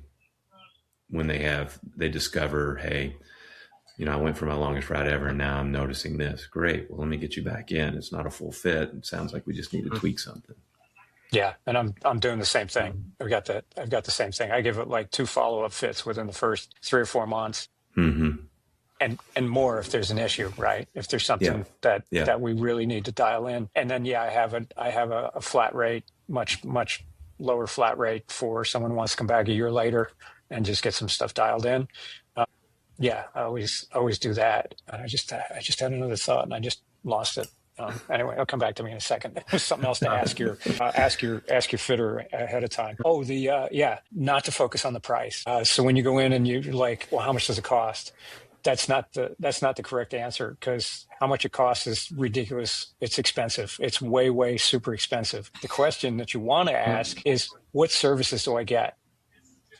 when they discover, hey, I went for my longest ride ever, and now I'm noticing this. Great. Well, let me get you back in. It's not a full fit. It sounds like we just need to tweak something. Yeah, and I'm doing the same thing. I've got the same thing. I give it like 2 follow-up fits within the first 3 or 4 months, and more if there's an issue, right? If there's something that we really need to dial in, and then I have a flat rate, much lower flat rate for someone who wants to come back a year later and just get some stuff dialed in. I always do that. And I just had another thought and I just lost it. Anyway, it'll come back to me in a second. There's something else to ask your fitter ahead of time. Oh, not to focus on the price. So when you go in and you're like, well, how much does it cost? That's not the correct answer, because how much it costs is ridiculous. It's expensive. It's way, way super expensive. The question that you want to ask is, what services do I get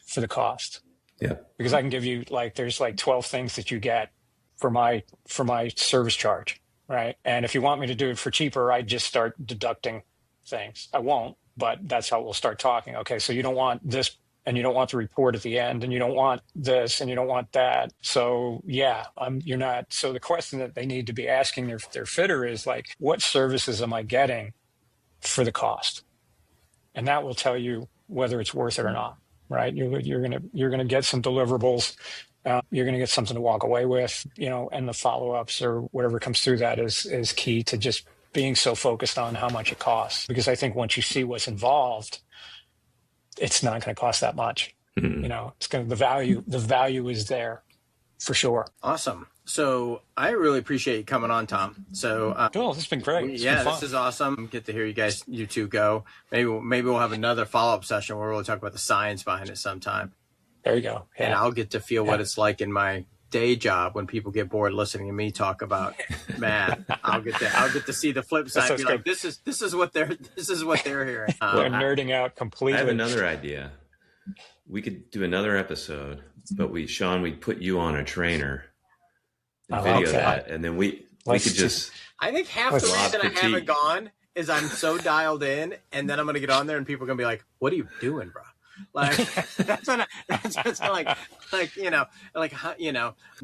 for the cost? Yeah. Because I can give you there's 12 things that you get for my service charge. Right. And if you want me to do it for cheaper, I just start deducting things. I won't, but that's how we'll start talking. Okay, so you don't want this, and you don't want the report at the end, and you don't want this, and you don't want that. So you're not. So the question that they need to be asking their fitter is like, what services am I getting for the cost? And that will tell you whether it's worth it or not. Right. You're gonna get some deliverables You're going to get something to walk away with, and the follow-ups or whatever comes through that is key to just being so focused on how much it costs. Because I think once you see what's involved, it's not going to cost that much. It's going to, the value is there for sure. Awesome. So I really appreciate you coming on, Tom. So Cool. This has been great. This is awesome. Get to hear you two go. Maybe we'll have another follow-up session where we'll talk about the science behind it sometime. There you go. Yeah. And I'll get to feel what it's like in my day job when people get bored listening to me talk about math. I'll get to see the flip side. Be like, this is what they're hearing. We're nerding out completely. I have another idea. We could do another episode, but we'd put you on a trainer and video that, and then we could just. I think half the reason I haven't gone is I'm so dialed in, and then I'm going to get on there, and people are going to be like, "What are you doing, bro?" Like that's like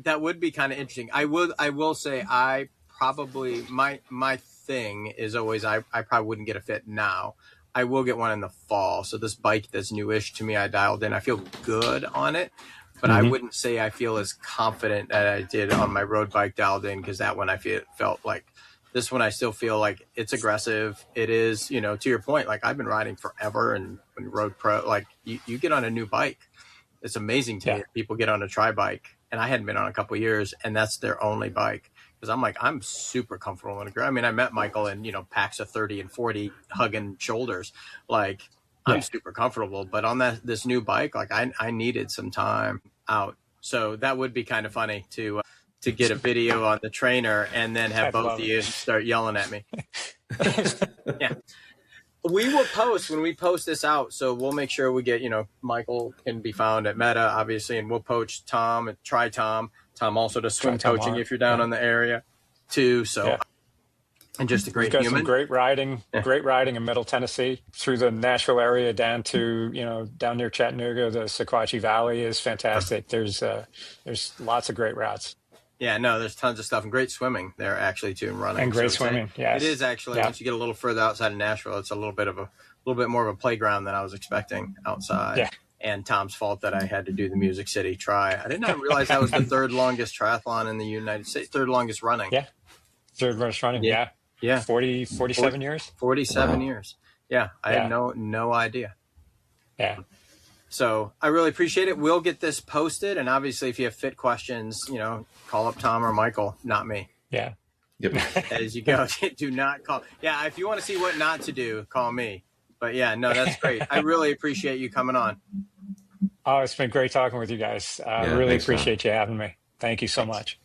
that would be kind of interesting. I will say I probably my thing is always I probably wouldn't get a fit now. I will get one in the fall. So this bike that's newish to me, I dialed in. I feel good on it, but I wouldn't say I feel as confident that I did on my road bike dialed in, because that one felt like. This one, I still feel like it's aggressive. It is, to your point, like I've been riding forever, and when road pro, like you get on a new bike, it's amazing to me that people get on a tri bike, and I hadn't been on a couple of years, and that's their only bike. Because I'm like, I'm super comfortable in a ground. I mean, I met Michael in, packs of 30 and 40 hugging shoulders. Like I'm super comfortable, but on this new bike, like I needed some time out. So that would be kind of funny to get a video on the trainer and then have both of you start yelling at me. Yeah. We will post when we post this out. So we'll make sure we get, Michael can be found at Meta, obviously, and we'll poach Tom and try Tom. Tom also does swim coaching if you're down in the area too. So, and just a great human. Some great riding in Middle Tennessee through the Nashville area down to, down near Chattanooga. The Sequatchie Valley is fantastic. There's lots of great routes. Yeah, no, there's tons of stuff, and great swimming there actually too, and running. And great swimming, yes. It is actually, once you get a little further outside of Nashville, it's a little bit more of a playground than I was expecting outside. Yeah. And Tom's fault that I had to do the Music City Tri. I did not realize that was the third longest triathlon in the United States, third longest running. Yeah, third longest running, yeah. 47 years? 47 years. Yeah, I had no idea. Yeah. So I really appreciate it. We'll get this posted. And obviously, if you have fit questions, call up Tom or Michael, not me. Yeah. Yep. As you go, do not call. Yeah, if you want to see what not to do, call me. But yeah, no, that's great. I really appreciate you coming on. Oh, it's been great talking with you guys. I really appreciate you having me. Thank you so much.